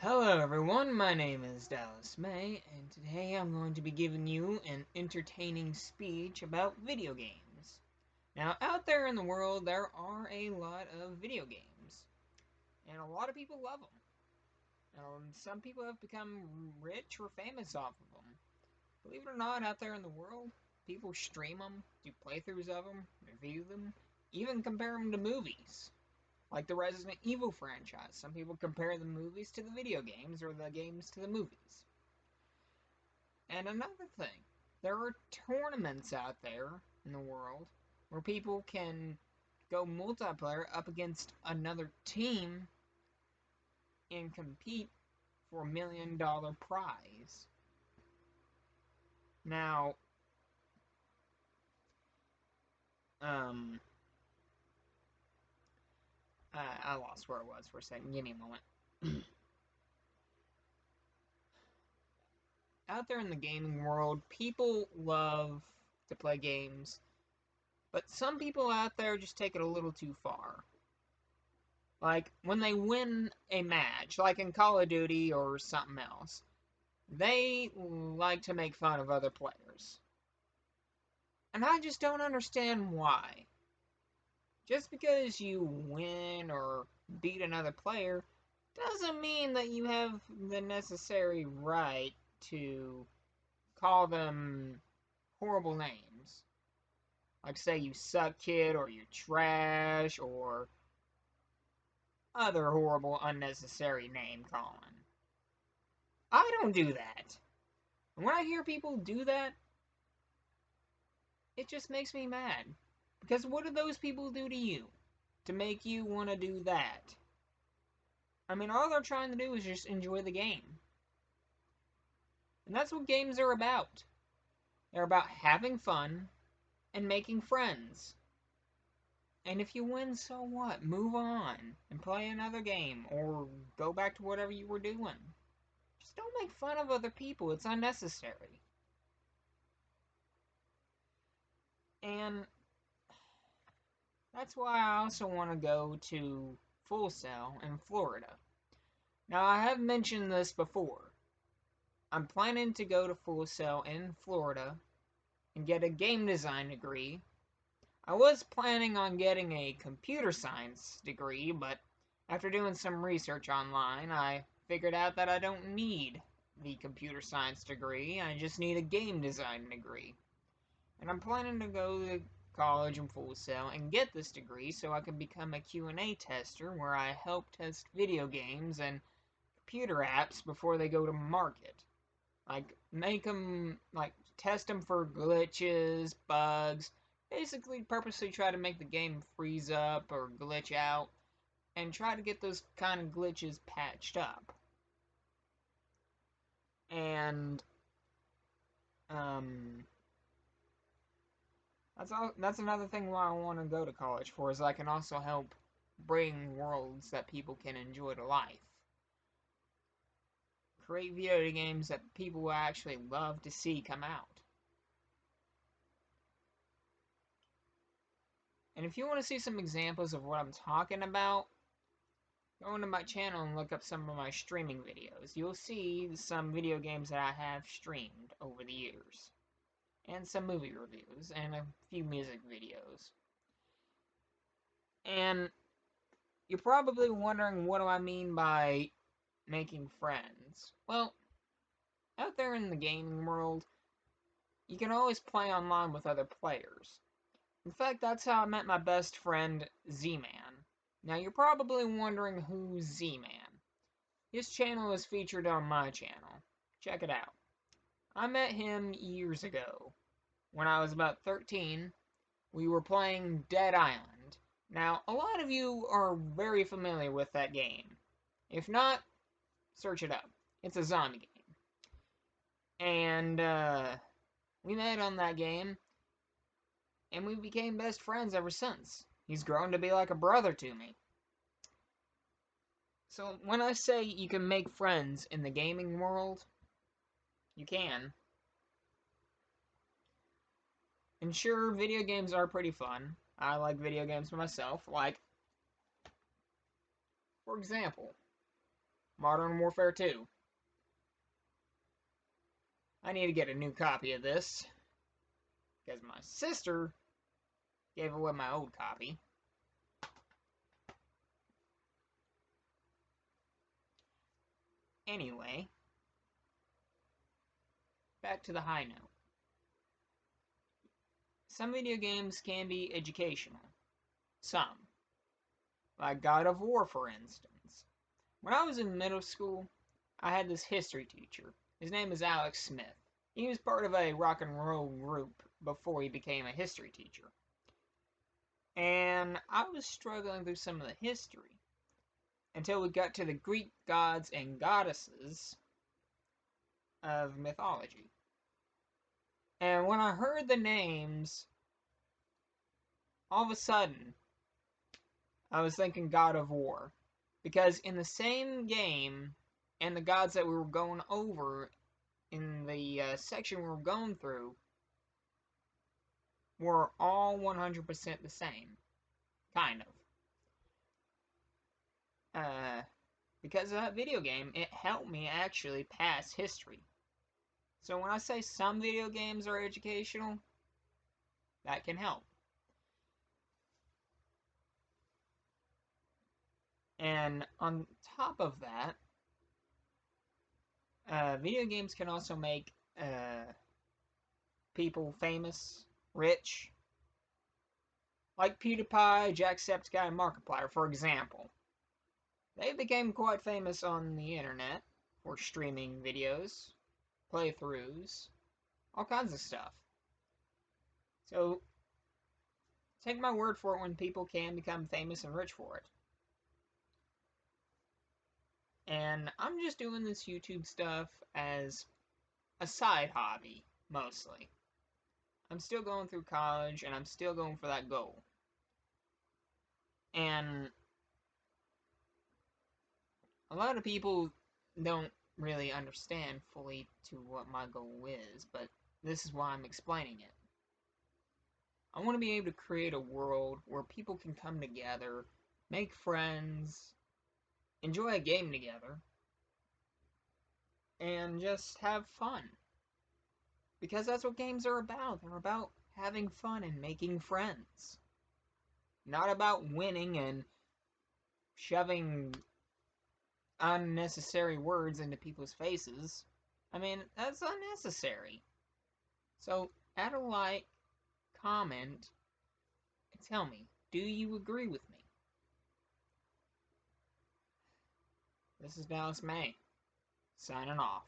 Hello everyone, my name is Dallas May, and today I'm going to be giving you an entertaining speech about video games. Now, out there in the world, there are a lot of video games, and a lot of people love them. Some people have become rich or famous off of them. Believe it or not, out there in the world, people stream them, do playthroughs of them, review them, even compare them to movies. Like the Resident Evil franchise. Some people compare the movies to the video games or the games to the movies. And another thing, there are tournaments out there in the world where people can go multiplayer up against another team and compete for $1 million prize. Now, um, I lost where it was for a second. Give me a moment. Out there in the gaming world, people love to play games, but some people out there just take it a little too far. Like, when they win a match, like in Call of Duty or something else, they like to make fun of other players. And I just don't understand why. Just because you win or beat another player doesn't mean that you have the necessary right to call them horrible names. Like, say you suck, kid, or you're trash, or other horrible, unnecessary name calling. I don't do that. And when I hear people do that, it just makes me mad. Because what do those people do to you to make you want to do that? I mean, all they're trying to do is just enjoy the game. And that's what games are about. They're about having fun and making friends. And if you win, so what? Move on and play another game or go back to whatever you were doing. Just don't make fun of other people. It's unnecessary. And that's why I also want to go to Full Sail in Florida. Now, I have mentioned this before. I'm planning to go to Full Sail in Florida and get a game design degree. I was planning on getting a computer science degree, but after doing some research online, I figured out that I don't need the computer science degree. I just need a game design degree. And I'm planning to go to college in Full Sail and get this degree so I can become a Q&A tester where I help test video games and computer apps before they go to market. Like, make them, like, test them for glitches, bugs, basically purposely try to make the game freeze up or glitch out, and try to get those kind of glitches patched up. And, um, that's another thing why I want to go to college for, is I can also help bring worlds that people can enjoy to life. Create video games that people will actually love to see come out. And if you want to see some examples of what I'm talking about, go into my channel and look up some of my streaming videos. You'll see some video games that I have streamed over the years. And some movie reviews, and a few music videos. And you're probably wondering, what do I mean by making friends? Well, out there in the gaming world, you can always play online with other players. In fact, that's how I met my best friend, Z-Man. Now, you're probably wondering who's Z-Man. His channel is featured on my channel. Check it out. I met him years ago. When I was about 13, we were playing Dead Island. Now, a lot of you are very familiar with that game. If not, search it up. It's a zombie game. And, we met on that game, and we became best friends ever since. He's grown to be like a brother to me. So, when I say you can make friends in the gaming world, you can. And sure, video games are pretty fun. I like video games myself. Like, for example, Modern Warfare 2. I need to get a new copy of this, because my sister gave away my old copy. Anyway, back to the high note. Some video games can be educational. Some. Like God of War, for instance. When I was in middle school, I had this history teacher. His name is Alex Smith. He was part of a rock and roll group before he became a history teacher. And I was struggling through some of the history until we got to the Greek gods and goddesses of mythology. And when I heard the names, all of a sudden, I was thinking God of War. Because in the same game, and the gods that we were going over in the section we were going through, were all 100% the same. Kind of. Because of that video game, it helped me actually pass history. So when I say some video games are educational, that can help. And on top of that, video games can also make people famous, rich, like PewDiePie, Jacksepticeye, and Markiplier, for example. They became quite famous on the internet for streaming videos, playthroughs, all kinds of stuff. So, take my word for it when people can become famous and rich for it. And I'm just doing this YouTube stuff as a side hobby, mostly. I'm still going through college, and I'm still going for that goal. And a lot of people don't really understand fully to what my goal is, but this is why I'm explaining it. I want to be able to create a world where people can come together, make friends, enjoy a game together, and just have fun. Because that's what games are about. They're about having fun and making friends. Not about winning and shoving unnecessary words into people's faces. I mean, that's unnecessary. So, add a like, comment, and tell me, do you agree with me? This is Dallas May, signing off.